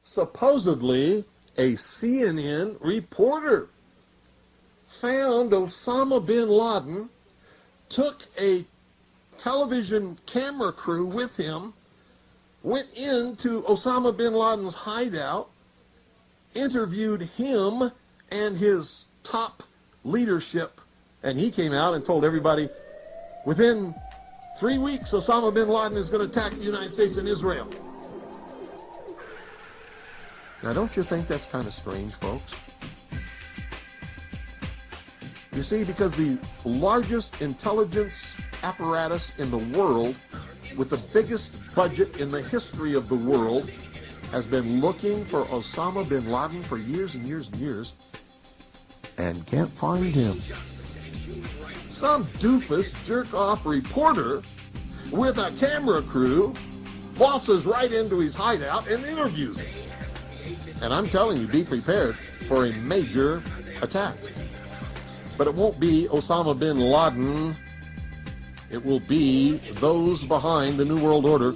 supposedly a CNN reporter found Osama bin Laden, took a television camera crew with him, went into Osama bin Laden's hideout, interviewed him and his top leadership, and he came out and told everybody, within 3 weeks, Osama bin Laden is going to attack the United States and Israel. Now, don't you think that's kind of strange, folks? You see, because the largest intelligence apparatus in the world, with the biggest budget in the history of the world, has been looking for Osama bin Laden for years and years and years, and can't find him. Some doofus jerk-off reporter with a camera crew bosses right into his hideout and interviews him. And I'm telling you, be prepared for a major attack. But it won't be Osama bin Laden. It will be those behind the New World Order.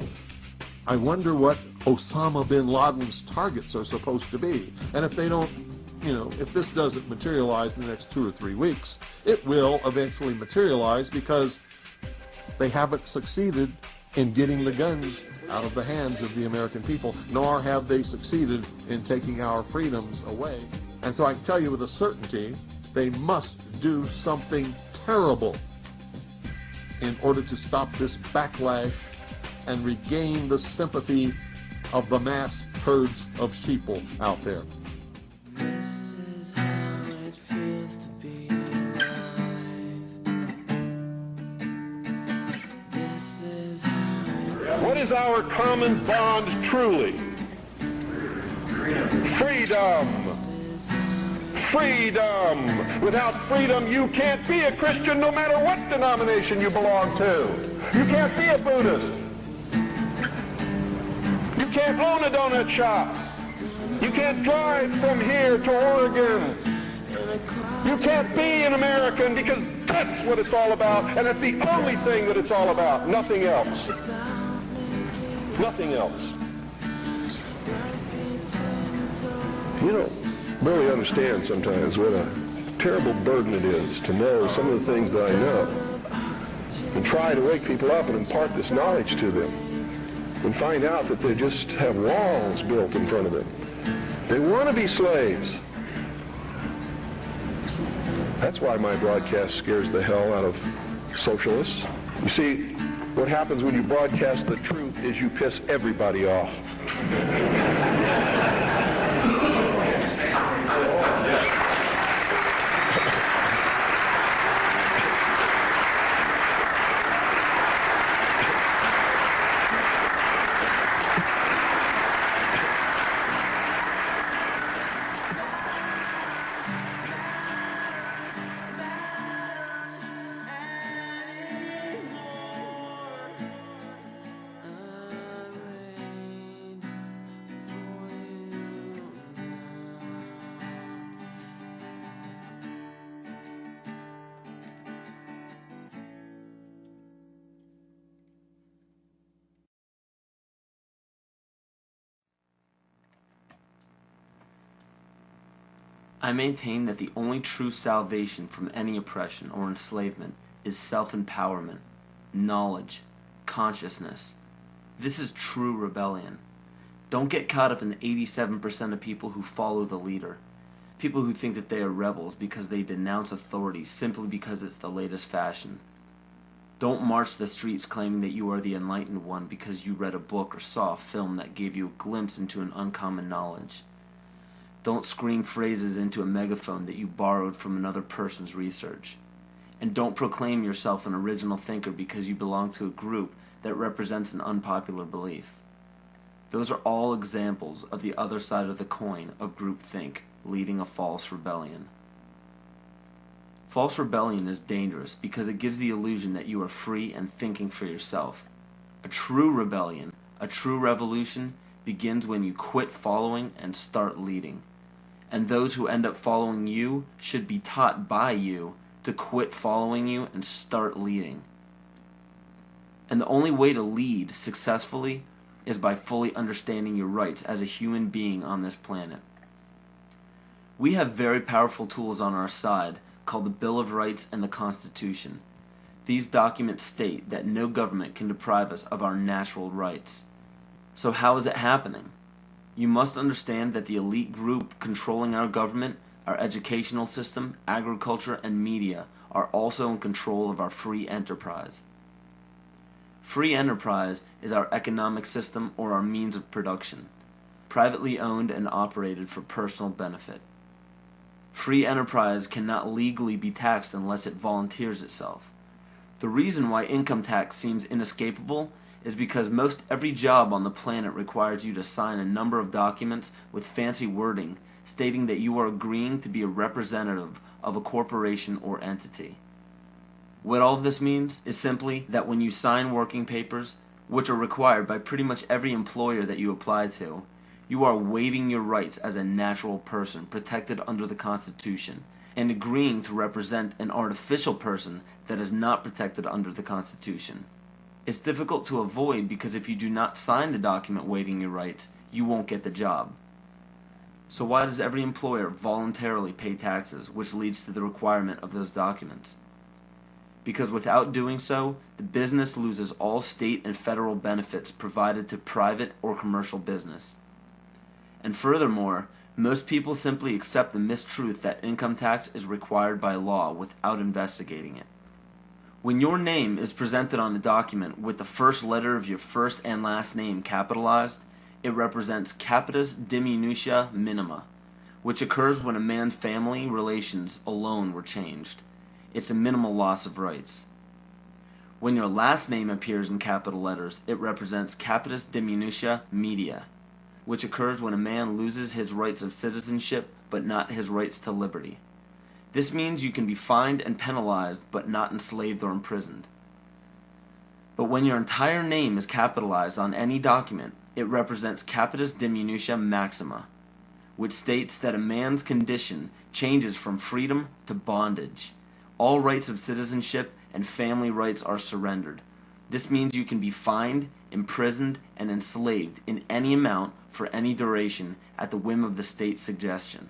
I wonder what Osama bin Laden's targets are supposed to be. And if they don't, if this doesn't materialize in the next 2 or 3 weeks, it will eventually materialize because they haven't succeeded in getting the guns out of the hands of the American people, nor have they succeeded in taking our freedoms away. And so I can tell you with a certainty, they must do something terrible in order to stop this backlash and regain the sympathy of the mass herds of sheeple out there. This is how it feels to be alive. This is how it... What is our common bond truly? Freedom. Freedom. Without freedom, you can't be a Christian no matter what denomination you belong to. You can't be a Buddhist. You can't own a donut shop. You can't drive from here to Oregon. You can't be an American because that's what it's all about, and that's the only thing that it's all about. Nothing else. Nothing else. You don't really understand sometimes what a terrible burden it is to know some of the things that I know and try to wake people up and impart this knowledge to them and find out that they just have walls built in front of them. They want to be slaves. That's why my broadcast scares the hell out of socialists. You see, what happens when you broadcast the truth is you piss everybody off. I maintain that the only true salvation from any oppression or enslavement is self-empowerment, knowledge, consciousness. This is true rebellion. Don't get caught up in the 87% of people who follow the leader. People who think that they are rebels because they denounce authority simply because it's the latest fashion. Don't march the streets claiming that you are the enlightened one because you read a book or saw a film that gave you a glimpse into an uncommon knowledge. Don't scream phrases into a megaphone that you borrowed from another person's research. And don't proclaim yourself an original thinker because you belong to a group that represents an unpopular belief. Those are all examples of the other side of the coin of groupthink, leading a false rebellion. False rebellion is dangerous because it gives the illusion that you are free and thinking for yourself. A true rebellion, a true revolution, begins when you quit following and start leading. And those who end up following you should be taught by you to quit following you and start leading. And the only way to lead successfully is by fully understanding your rights as a human being on this planet. We have very powerful tools on our side called the Bill of Rights and the Constitution. These documents state that no government can deprive us of our natural rights. So how is it happening? You must understand that the elite group controlling our government, our educational system, agriculture, and media are also in control of our free enterprise. Free enterprise is our economic system or our means of production, privately owned and operated for personal benefit. Free enterprise cannot legally be taxed unless it volunteers itself. The reason why income tax seems inescapable is because most every job on the planet requires you to sign a number of documents with fancy wording stating that you are agreeing to be a representative of a corporation or entity. What all of this means is simply that when you sign working papers, which are required by pretty much every employer that you apply to, you are waiving your rights as a natural person protected under the Constitution and agreeing to represent an artificial person that is not protected under the Constitution. It's difficult to avoid because if you do not sign the document waiving your rights, you won't get the job. So why does every employer voluntarily pay taxes, which leads to the requirement of those documents? Because without doing so, the business loses all state and federal benefits provided to private or commercial business. And furthermore, most people simply accept the mistruth that income tax is required by law without investigating it. When your name is presented on a document with the first letter of your first and last name capitalized, it represents capitis diminutia minima, which occurs when a man's family relations alone were changed. It's a minimal loss of rights. When your last name appears in capital letters, it represents capitis diminutia media, which occurs when a man loses his rights of citizenship but not his rights to liberty. This means you can be fined and penalized but not enslaved or imprisoned. But when your entire name is capitalized on any document, it represents capitis diminutia maxima, which states that a man's condition changes from freedom to bondage. All rights of citizenship and family rights are surrendered. This means you can be fined, imprisoned, and enslaved in any amount for any duration at the whim of the state's suggestion.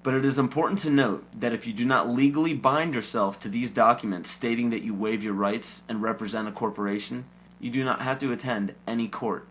But it is important to note that if you do not legally bind yourself to these documents stating that you waive your rights and represent a corporation, you do not have to attend any court.